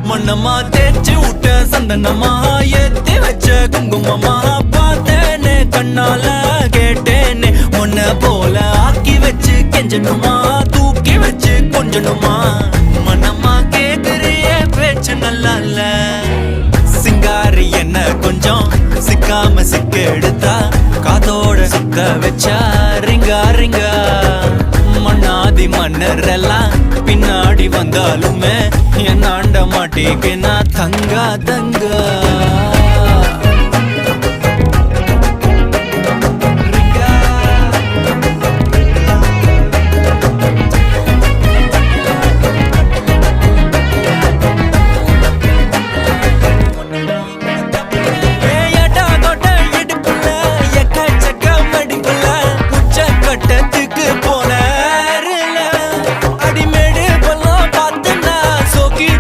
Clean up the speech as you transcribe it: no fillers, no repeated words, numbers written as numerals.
மண்ணம்மா தேய்ச்சி விட்ட சந்தனமா ஏத்தி வச்ச குங்குமமா பார்த்தேனே கண்ணால கேட்டேனே உன்ன போல ஆக்கி வச்சு கெஞ்சணுமா தூக்கி வச்சு கொஞ்சணுமா மண்ணம்மா கேக்குறிய பேச்சு நல்லா இல்ல சிங்காரி என்ன கொஞ்சம் சிக்காம சிக்க எடுத்தா காதோட சுக்க வச்சா ரிங்கா ரிங்கா மண்ணாதி மன்னர் எல்லாம் பின்னாடி வந்தாலுமே என் ஆண்ட மாட்டேக்கு நான் தங்கா தங்கா